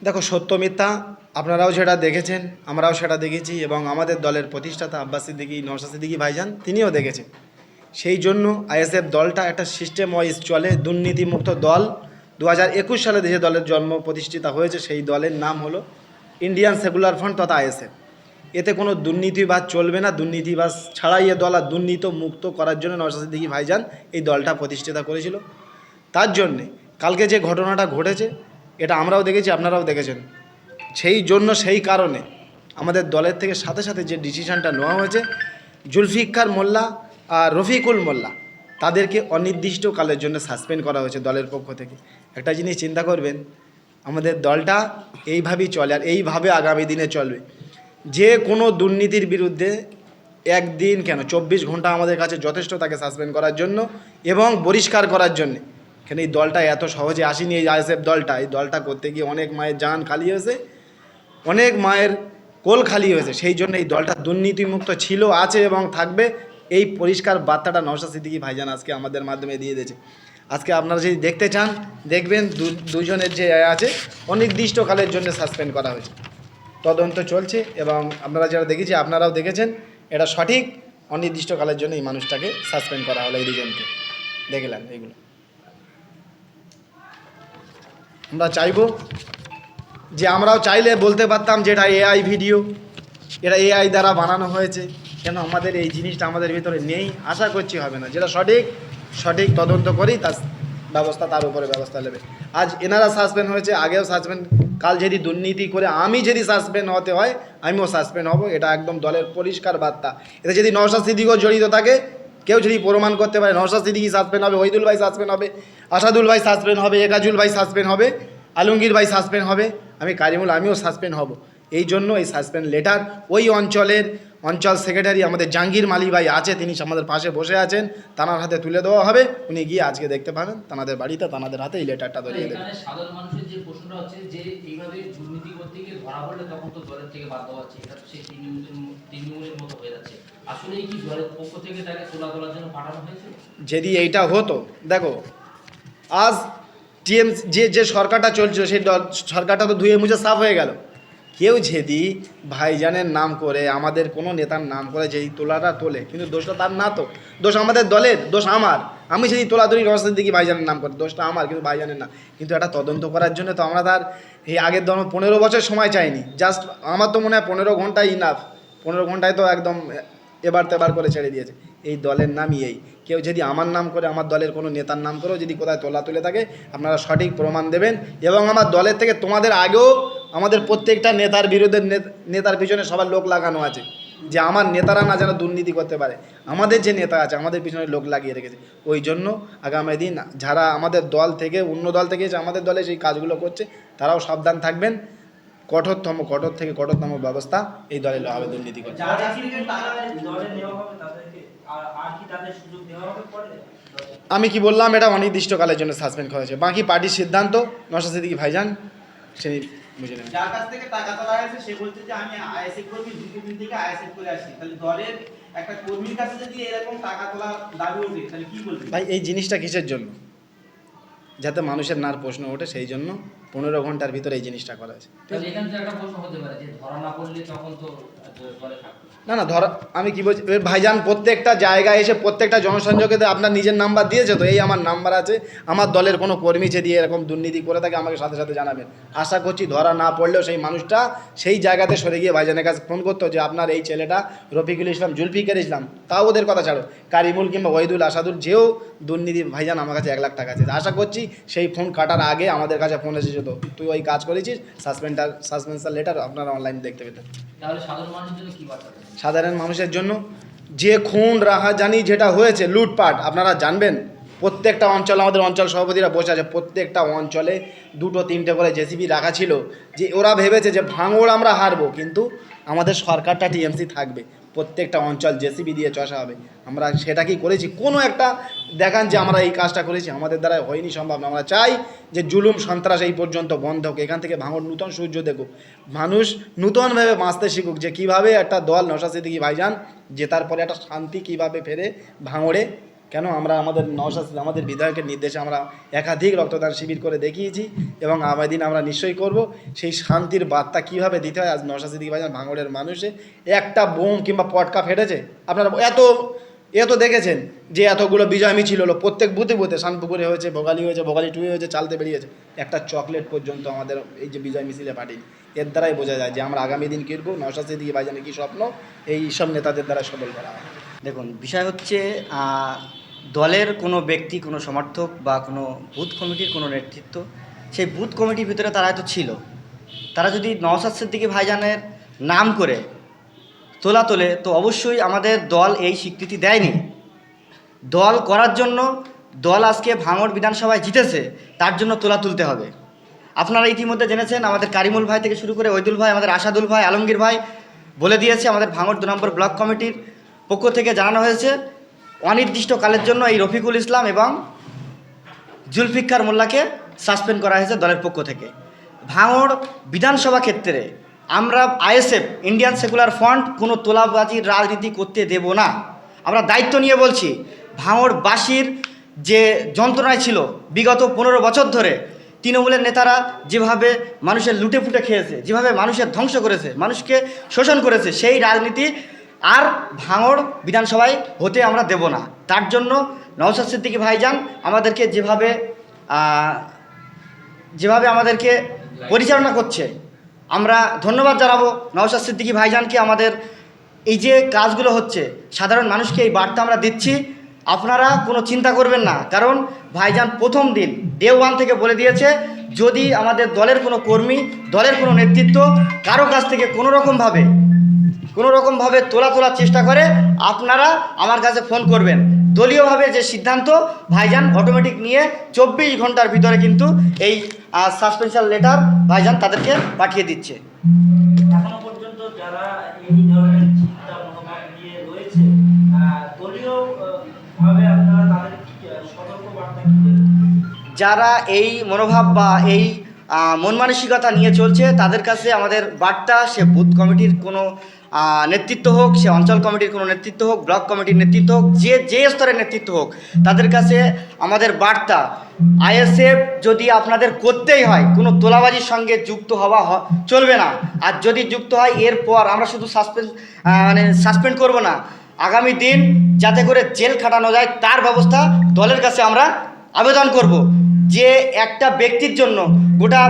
দেখো, সত্য মিথ্যা আপনারাও সেটা দেখেছেন, আমরাও সেটা দেখেছি, এবং আমাদের দলের প্রতিষ্ঠাতা আব্বাস সিদ্দিকী, নওশাদ সিদ্দিকী ভাইজান তিনিও দেখেছেন। সেই জন্য আইএসএফ দলটা একটা সিস্টেম ওয়াইজ চলে, দুর্নীতিমুক্ত দল। 2021 সালে যে দলের জন্ম প্রতিষ্ঠিত হয়েছে সেই দলের নাম হলো ইন্ডিয়ান সেকুলার ফ্রন্ট তথা আইএসএফ। এতে কোনো দুর্নীতিবাজ চলবে না, দুর্নীতিবাজ ছাড়াই এ দল, আর দুর্নীতি মুক্ত করার জন্য নওশাদ সিদ্দিকী ভাইজান এই দলটা প্রতিষ্ঠিত করেছিল। তার জন্যে কালকে যে ঘটনাটা ঘটেছে এটা আমরাও দেখেছি, আপনারাও দেখেছেন। সেই জন্য সেই কারণে আমাদের দলের থেকে সাথে সাথে যে ডিসিশনটা নেওয়া হয়েছে, জুলফিকার মোল্লা আর রফিকুল মোল্লা তাদেরকে অনির্দিষ্টকালের জন্য সাসপেন্ড করা হয়েছে দলের পক্ষ থেকে। একটা জিনিস চিন্তা করবেন, আমাদের দলটা এইভাবেই চলে আর এইভাবে আগামী দিনে চলবে। যে কোনো দুর্নীতির বিরুদ্ধে একদিন কেন 24 ঘন্টা আমাদের কাছে যথেষ্ট তাকে সাসপেন্ড করার জন্য এবং বহিষ্কার করার জন্যে। এখানে এই দলটা এত সহজে আসেনি, এই আইএসএফ দলটা, এই দলটা করতে গিয়ে অনেক মায়ের জান খালি হয়েছে, অনেক মায়ের কোল খালি হয়েছে। সেই জন্য এই দলটা দুর্নীতিমুক্ত ছিল, আছে এবং থাকবে। এই পরিষ্কার বার্তাটা নওশাদ সিদ্দিকী ভাইজান আজকে আমাদের মাধ্যমে দিয়ে দিয়েছে। আজকে আপনারা যদি দেখতে চান দেখবেন, দুজনের যে আছে অনির্দিষ্টকালের জন্য সাসপেন্ড করা হয়েছে, তদন্ত চলছে। এবং আপনারা যারা দেখেছি, আপনারাও দেখেছেন, এটা সঠিক। অনির্দিষ্টকালের জন্য এই মানুষটাকে সাসপেন্ড করা হলো, এই দুজনকে দেখলেন। এইগুলো আমরা চাইব যে, আমরাও চাইলে বলতে পারতাম যে এটা এআই ভিডিও, এটা এআই দ্বারা বানানো হয়েছে। কেন আমাদের এই জিনিসটা আমাদের ভিতরে নেই, আশা করছি হবে না। যেটা সঠিক সঠিক তদন্ত করি, তার ব্যবস্থা, তার উপরে ব্যবস্থা নেবে। আজ এনারা সাসপেন্ড হয়েছে, আগেও সাসপেন্ড, কাল যদি দুর্নীতি করে আমি যদি সাসপেন্ড হতে হয় আমিও সাসপেন্ড হব। এটা একদম দলের পরিষ্কার বার্তা। এতে যদি নওশাদ সিদ্দিকীও জড়িত থাকে, কেউ যদি প্রমাণ করতে পারে নওশাদ সিদ্দিকী সাসপেন্ড হবে, ওহিদুল ভাই সাসপেন্ড হবে, আসাদুল ভাই সাসপেন্ড হবে, একাজুল ভাই সাসপেন্ড হবে, আলমগীর ভাই সাসপেন্ড হবে, আমি কারিমুল আমিও সাসপেন্ড হব। এই জন্য এই সাসপেন্ড লেটার ওই অঞ্চল সেক্রেটারি আমাদের জাহাঙ্গীর মালি ভাই আছে, তিনি আমাদের পাশে বসে আছেন, তানার হাতে তুলে দেওয়া হবে। উনি গিয়ে আজকে দেখতে পাবেন তানাদের বাড়িতে, তানাদের হাতে এই লেটারটা ধরিয়ে দেবেন। সাধারণ মানুষের যে প্রশ্নটা হচ্ছে যে এইভাবে দুর্নীতি করতে গিয়ে ধরা পড়লে তখন তো দলের থেকে বাদ দেওয়া হচ্ছে, এটা তো সেই তৃণমূলের মতো হয়ে যাচ্ছে। আসলে কি দলের পক্ষ থেকে তাকে তোলার জন্য পাঠানো হয়েছিল? যদি এইটা হতো, দেখো আজ যে সরকারটা চলছিল সেই সরকারটা তো ধুয়ে মুছে সাফ হয়ে গেল। কেউ যদি ভাইজানের নাম করে, আমাদের কোনো নেতার নাম করে যেই তোলাটা তোলে, কিন্তু দোষটা তার না, তো দোষ আমাদের দলের, দোষ আমার। আমি যদি তোলাতুলি নওশাদ সিদ্দিকী ভাইজানের নাম করে, দোষটা আমার, কিন্তু ভাইজানের না। কিন্তু এটা তদন্ত করার জন্য তো আমরা তার এই আগের 15 বছর সময় চাইনি। জাস্ট আমার তো মনে হয় 15 ঘন্টায় ইনাফ। 15 ঘন্টায় তো একদম এবার তেবার করে ছেড়ে দিয়েছে। এই দলের নামই এই। কেউ যদি আমার নাম করে, আমার দলের কোনো নেতার নাম করেও যদি কোথায় তোলা তুলে থাকে, আপনারা সঠিক প্রমাণ দেবেন। এবং আমার দলের থেকে তোমাদের আগেও আমাদের প্রত্যেকটা নেতার বিরুদ্ধে, নেতার পিছনে সবার লোক লাগানো আছে, যে আমার নেতারা না যেন দুর্নীতি করতে পারে। আমাদের যে নেতা আছে আমাদের পিছনে লোক লাগিয়ে রেখেছে। ওই জন্য আগামী দিন যারা আমাদের দল থেকে, অন্য দল থেকে এসে আমাদের দলে সেই কাজগুলো করছে, তারাও সাবধান থাকবেন। কঠোর থেকে কঠোরতম ব্যবস্থা এই দলে নেওয়া হবে দুর্নীতি করতে। আমি কি বললাম, এটা অনির্দিষ্টকালের জন্য সাসপেন্ড করা হয়েছে। বাকি পার্টির সিদ্ধান্ত, নওশাদ সিদ্দিকী ভাইজান সেই বুঝে নেবেন। যার কাছ থেকে টাকা তোলা হয়েছে সে বলছে যে আমি আইএসএফ কর্মী, দুটো দিন থেকে আইএসএফ করে আসি। তাহলে দলের একটা কর্মীর কাছে যদি এরকম টাকা তোলা দাবি ওঠে, তাহলে কি বলবেন ভাই? এই জিনিসটা কিসের জন্য? যাতে মানুষের নার প্রশ্ন ওঠে, সেই জন্য 15 ঘন্টার ভিতরে এই জিনিসটা করা হয়েছে। এখান থেকে একটা প্রশ্ন হতে পারে যে ধরা না পড়লে তখন তো দলে থাকবে না না, ধরা, আমি কি বলছি, ভাইজান প্রত্যেকটা জায়গায় এসে প্রত্যেকটা জনসংযোগে আপনার নিজের নাম্বার দিয়েছে তো, এই আমার নাম্বার আছে। আমার দলের কোনো কর্মী যদি এরকম দুর্নীতি করে থাকে আমাকে সাথে সাথে জানাবেন। আশা করছি ধরা না পড়লেও সেই মানুষটা সেই জায়গাতে সরে গিয়ে ভাইজানের কাছে ফোন করতো যে আপনার এই ছেলেটা রফিকুল ইসলাম, জুলফিকার ইসলাম, তাও ওদের কথা ছাড়ো, কারিমুল কিংবা ওহিদুল, আসাদুল, যেও দুর্নীতি, ভাইজান আমার কাছে 1 লাখ টাকা আছে। আশা করছি সেই ফোন কাটার আগে আমাদের কাছে ফোন এসেছে, তো তুই ওই কাজ করেছিস, সাসপেনশন লেটার আপনারা অনলাইন দেখতে পেতেন। তাহলে সাধারণ মানুষের জন্য কি বার্তা? সাধারণ মানুষের জন্য যে খুন রাহাজানি যেটা হয়েছে, লুটপাট, আপনারা জানবেন প্রত্যেকটা অঞ্চল, আমাদের অঞ্চল সভাপতিরা বসে আছে, প্রত্যেকটা অঞ্চলে 2-3টে করে জেসিবি রাখা ছিল। যে ওরা ভেবেছে যে ভাঙড় আমরা হারবো, কিন্তু আমাদের সরকারটা টিএমসি থাকবে, প্রত্যেকটা অঞ্চল জেসিবি দিয়ে চষা হবে। আমরা সেটা কি করেছি? কোনো একটা দেখান যে আমরা এই কাজটা করেছি? আমাদের দ্বারা হয়নি, সম্ভব না। আমরা চাই যে জুলুম সন্ত্রাস এই পর্যন্ত বন্ধ হোক, এখান থেকে ভাঙড় নূতন সূর্য দেখুক, মানুষ নূতনভাবে বাঁচতে শিখুক, যে কীভাবে একটা দল, নওশাদ সিদ্দিকী ভাইজান জেতার পরে একটা শান্তি কীভাবে ফেরে ভাঙড়ে, কেন আমরা আমাদের নওশাদ আমাদের বিধায়কের নির্দেশে আমরা একাধিক রক্তদান শিবির করে দেখিয়েছি এবং আগামী দিন আমরা নিশ্চয়ই করব। সেই শান্তির বার্তা কীভাবে দিতে হয়, আজ নওশাদ সিদ্দিকী ভাইজান ভাঙড়ের মানুষে একটা বোম কিংবা পটকা ফেটেছে, আপনারা এত দেখেছেন যে এতগুলো বিজয় মিছিল হলো, প্রত্যেক বুথে বুথে শানপুকুরে হয়েছে, ভোগালী হয়েছে, ভোগালী টুয়ে হয়েছে, চালতে বেরিয়েছে, একটা চকলেট পর্যন্ত আমাদের এই যে বিজয় মিছিলে পাঠিয়ে, এর দ্বারাই বোঝা যায় যে আমরা আগামী দিন কিনবো নওশাদ সিদ্দিকী ভাইজানের কী স্বপ্ন এই সব নেতাদের দ্বারা সফল করা হয়। দেখুন, বিষয় হচ্ছে দলের কোনো ব্যক্তি, কোনো সমর্থক বা কোনো বুথ কমিটির কোনো নেতৃত্ব, সেই বুথ কমিটির ভিতরে তারা হয়তো ছিল, তারা যদি নওশাদ সিদ্দিকী ভাইজানের নাম করে তোলে তো অবশ্যই আমাদের দল এই স্বীকৃতি দেয়নি। দল করার জন্য, দল আজকে ভাঙড় বিধানসভায় জিতেছে, তার জন্য তোলা তুলতে হবে। আপনারা ইতিমধ্যে জেনেছেন, আমাদের কারিমুল ভাই থেকে শুরু করে ওইদুল ভাই, আমাদের আসাদুল ভাই, আলমগীর ভাই বলে দিয়েছে, আমাদের ভাঙড় 2 নম্বর ব্লক কমিটির পক্ষ থেকে জানানো হয়েছে অনির্দিষ্টকালের জন্য এই রফিকুল ইসলাম এবং জুলফিকার মোল্লাকে সাসপেন্ড করা হয়েছে দলের পক্ষ থেকে। ভাঙড় বিধানসভা ক্ষেত্রে আমরা আইএসএফ, ইন্ডিয়ান সেকুলার ফ্রন্ট, কোনো তোলাবাজির রাজনীতি করতে দেব না। আমরা দায়িত্ব নিয়ে বলছি, ভাঙড়বাসীর যে যন্ত্রণায় ছিল বিগত 15 বছর ধরে তৃণমূলের নেতারা যেভাবে মানুষের লুটে ফুটে খেয়েছে, যেভাবে মানুষের ধ্বংস করেছে, মানুষকে শোষণ করেছে, সেই রাজনীতি আর ভাঙড় বিধানসভায় হতে আমরা দেব না। তার জন্য নওশাদ সিদ্দিকী ভাইজান আমাদেরকে যেভাবে আমাদেরকে পরিচালনা করছে, আমরা ধন্যবাদ জানাবো নওশাদ সিদ্দিকী ভাইজানকে। আমাদের এই যে কাজগুলো হচ্ছে, সাধারণ মানুষকে এই বার্তা আমরা দিচ্ছি, আপনারা কোনো চিন্তা করবেন না, কারণ ভাইজান প্রথম দিন ডে 1 থেকে বলে দিয়েছে, যদি আমাদের দলের কোনো কর্মী, দলের কোনো নেতৃত্ব কারো কাছ থেকে কোনো রকমভাবে তোলার চেষ্টা করে, আপনারা আমার কাছে ফোন করবেন। দলীয়ভাবে যে সিদ্ধান্ত ভাইজান অটোমেটিক নিয়ে 24 ঘন্টার ভিতরে কিন্তু এই সাসপেনশন লেটার ভাইজান তাদেরকে পাঠিয়ে দিচ্ছে। এখনো পর্যন্ত যারা এই ধরনের চিন্তা মনোভাব নিয়ে রয়েছে, দলীয় ভাবে আপনারা তাদের সতর্ক বার্তা কি দেবেন? যারা এই মনোভাব বা এই মন মানসিকতা নিয়ে চলছে, তাদের কাছে আমাদের বার্তা, সে বুথ কমিটির কোনো নেতৃত্ব হোক, সে অঞ্চল কমিটির কোনো নেতৃত্ব হোক, ব্লক কমিটির নেতৃত্ব হোক, যে স্তরের নেতৃত্ব হোক, তাদের কাছে আমাদের বার্তা, আইএসএফ যদি আপনাদের করতেই হয়, কোনো তোলাবাজির সঙ্গে যুক্ত হওয়া চলবে না। আর যদি যুক্ত হয়, এরপর আমরা শুধু সাসপেন্ড করব না, আগামী দিন যাতে করে জেল খাটানো যায় তার ব্যবস্থা দলের কাছে আমরা আবেদন করব। যে একটা ব্যক্তির জন্য গোটা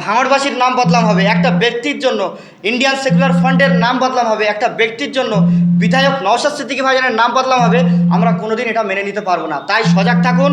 ভাঙড়বাসীর নাম বদলাম হবে, একটা ব্যক্তির জন্য ইন্ডিয়ান সেকুলার ফ্রন্টের নাম বদলাম হবে, একটা ব্যক্তির জন্য বিধায়ক নওশাদ সিদ্দিকী ভাইজানের নাম বদলাম হবে, আমরা কোনোদিন এটা মেনে নিতে পারবো না। তাই সজাগ থাকুন।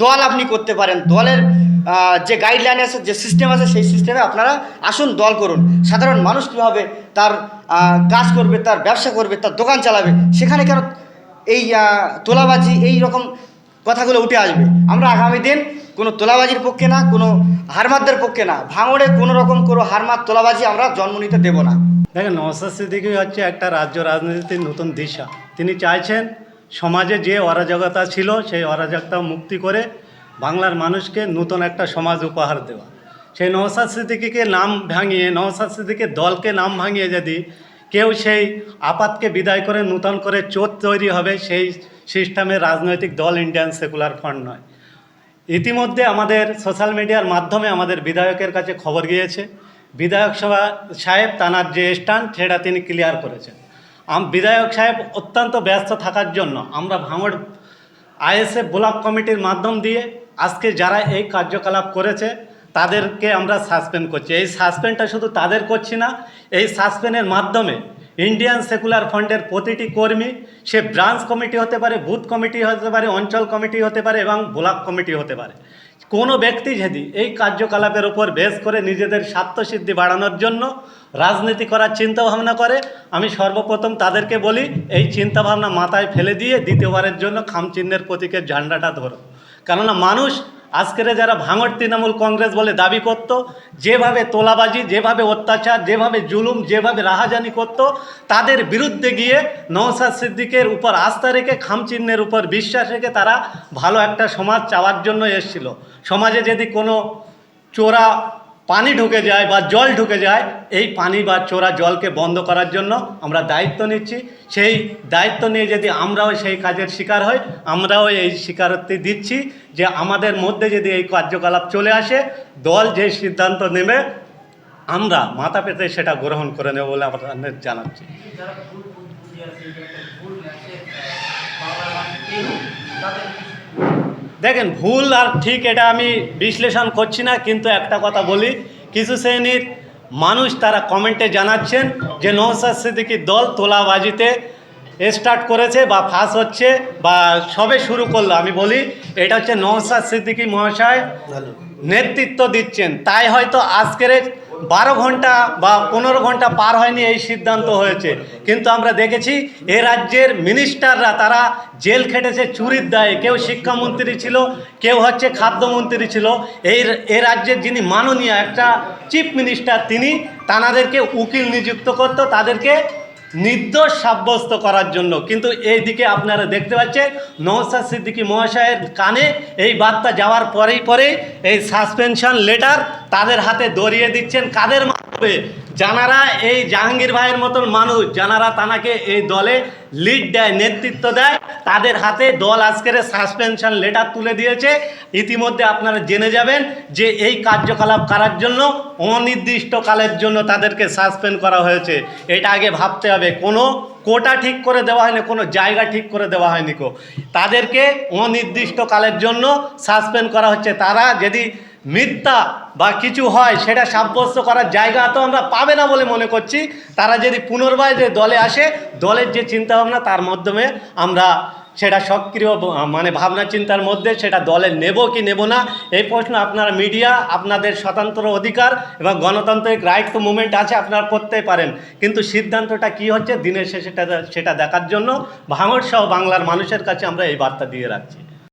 দল আপনি করতে পারেন, দলের যে গাইডলাইন আছে, যে সিস্টেম আছে, সেই সিস্টেমে আপনারা আসুন, দল করুন। সাধারণ মানুষ কীভাবে তার কাজ করবে, তার ব্যবসা করবে, তার দোকান চালাবে, সেখানে কেন এই তোলাবাজি, এই রকম কথাগুলো উঠে আসবে? আমরা আগামী দিন কোনো তোলাবাজির পক্ষে না, কোনো হারমাতদের পক্ষে না। ভাঙড়ে কোনো রকম কোনো হারমাত তোলাবাজি আমরা জন্ম নিতে দেব না। দেখেন, নওশাদ সিদ্দিকী হচ্ছে একটা রাজ্য রাজনীতির নতুন দিশা। তিনি চাইছেন সমাজে যে অরাজকতা ছিল, সেই অরাজকতা মুক্তি করে বাংলার মানুষকে নতুন একটা সমাজ উপহার দেওয়া। সেই নওশাদ সিদ্দিকীকে নাম ভাঙিয়ে, নওশাদ সিদ্দিকীর দলকে নাম ভাঙিয়ে যদি কেউ সেই আপাতকে বিদায় করে নূতন করে চোট তৈরি হবে, সেই সিস্টেমের রাজনৈতিক দল ইন্ডিয়ান সেকুলার ফ্রন্ট নয়। ইতিমধ্যে আমাদের সোশ্যাল মিডিয়ার মাধ্যমে আমাদের বিধায়কের কাছে খবর গিয়েছে, বিধায়ক সাহেব তানার যে স্ট্যান্ড সেটা তিনি ক্লিয়ার করেছেন। বিধায়ক সাহেব অত্যন্ত ব্যস্ত থাকার জন্য আমরা ভাঙড় আইএসএফ ব্লক কমিটির মাধ্যম দিয়ে আজকে যারা এই কার্যকলাপ করেছে তাদেরকে আমরা সাসপেন্ড করছি। এই সাসপেন্ডটা শুধু তাদের করছি না, এই সাসপেন্ডের মাধ্যমে ইন্ডিয়ান সেকুলার ফ্রন্টের প্রতিটি কর্মী, সে ব্রাঞ্চ কমিটি হতে পারে, বুথ কমিটি হতে পারে, অঞ্চল কমিটি হতে পারে এবং ব্লক কমিটি হতে পারে, কোনো ব্যক্তি যদি এই কার্যকলাপের উপর বেশ করে নিজেদের স্বার্থসিদ্ধি বাড়ানোর জন্য রাজনীতি করার চিন্তাভাবনা করে, আমি সর্বপ্রথম তাদেরকে বলি, এই চিন্তাভাবনা মাথায় ফেলে দিয়ে দ্বিতীয়বারের জন্য খামচিহ্নের প্রতীকের ঝান্ডাটা ধরো। কেননা মানুষ আজকের যারা ভাঙড় তৃণমূল কংগ্রেস বলে দাবি করত, যেভাবে তোলাবাজি, যেভাবে অত্যাচার, যেভাবে জুলুম, যেভাবে রাহাজানি করত, তাদের বিরুদ্ধে গিয়ে নওশাদ সিদ্দিকের উপর আস্থা রেখে, খামচিহ্নের উপর বিশ্বাস রেখে তারা ভালো একটা সমাজ চাওয়ার জন্য এসেছিল। সমাজে যদি কোনো চোরা পানি ঢুকে যায় বা জল ঢুকে যায়, এই পানি বা চোরা জলকে বন্ধ করার জন্য আমরা দায়িত্ব নিচ্ছি। সেই দায়িত্ব নিয়ে যদি আমরাও সেই কাজের শিকার হই, আমরাও এই স্বীকারোক্তি দিচ্ছি যে আমাদের মধ্যে যদি এই কার্যকলাপ চলে আসে, দল যে সিদ্ধান্ত নেবে আমরা মাথা পেতে সেটা গ্রহণ করে নেব বলে আপনাদের জানাচ্ছি। যারা ভুল বুঝে আছে, যে একটা ভুল মেসেজ বাংলার মানুষ পেল, তাদের দেখেন, ভুল আর ঠিক এটা আমি বিশ্লেষণ করছি না, কিন্তু একটা কথা বলি, কিছু শ্রেণীর মানুষ তারা কমেন্টে জানাচ্ছেন যে নওশাদ সিদ্দিকীর দল তোলাবাজিতে স্টার্ট করেছে বা ফাঁস হচ্ছে বা সবে শুরু করলো। আমি বলি এটা হচ্ছে নওশাদ সিদ্দিকী মহাশয় নেতৃত্ব দিচ্ছেন, তাই হয়তো আজকের 12 ঘন্টা বা 15 ঘন্টা পার হয়নি এই সিদ্ধান্ত হয়েছে। কিন্তু আমরা দেখেছি এ রাজ্যের মিনিস্টাররা তারা জেল খেটেছে চুরির দায়ে, কেউ শিক্ষামন্ত্রী ছিল, কেউ হচ্ছে খাদ্যমন্ত্রী ছিল। এই রাজ্যের যিনি মাননীয় একটা চিফ মিনিস্টার, তিনি তাদেরকে উকিল নিযুক্ত করতো তাদেরকে নির্দোষ সাব্যস্ত করার জন্য। কিন্তু এই দিকে আপনারা দেখতে পাচ্ছেন নওশাদ সিদ্দিকী মহাশয়ের কানে এই বার্তা যাওয়ার পরেই এই সাসপেনশন লেটার তাদের হাতে ধরিয়ে দিচ্ছেন। কাদের মাধ্যমে? যারা এই জাহাঙ্গীর ভাইয়ের মতন মানুষ, যারা তানাকে এই দলে লিড দেয়, নেতৃত্ব দেয়, তাদের হাতে দল আজকের সাসপেনশন লেটার তুলে দিয়েছে। ইতিমধ্যে আপনারা জেনে যাবেন যে এই কার্যকলাপ করার জন্য অনির্দিষ্টকালের জন্য তাদেরকে সাসপেন্ড করা হয়েছে। এটা আগে ভাবতে হবে। কোনো কোটা ঠিক করে দেওয়া হয়নি, কোনো জায়গা ঠিক করে দেওয়া হয়নি কো, তাদেরকে অনির্দিষ্টকালের জন্য সাসপেন্ড করা হচ্ছে। তারা যদি মিথ্যা বা কিছু হয় সেটা সাব্যস্ত করার জায়গা তো আমরা পাবে না বলে মনে করছি। তারা যদি পুনর্বার যে দলে আসে, দলের যে চিন্তাভাবনা তার মাধ্যমে আমরা সেটা সক্রিয় মানে ভাবনা চিন্তার মধ্যে সেটা দলে নেব কি নেব না, এই প্রশ্ন আপনারা মিডিয়া, আপনাদের স্বতন্ত্র অধিকার এবং গণতান্ত্রিক রাইট টু মুভমেন্ট আছে, আপনারা করতেই পারেন। কিন্তু সিদ্ধান্তটা কি হচ্ছে দিনের শেষে সেটা দেখার জন্য ভাঙড় সহ বাংলার মানুষের কাছে আমরা এই বার্তা দিয়ে রাখছি।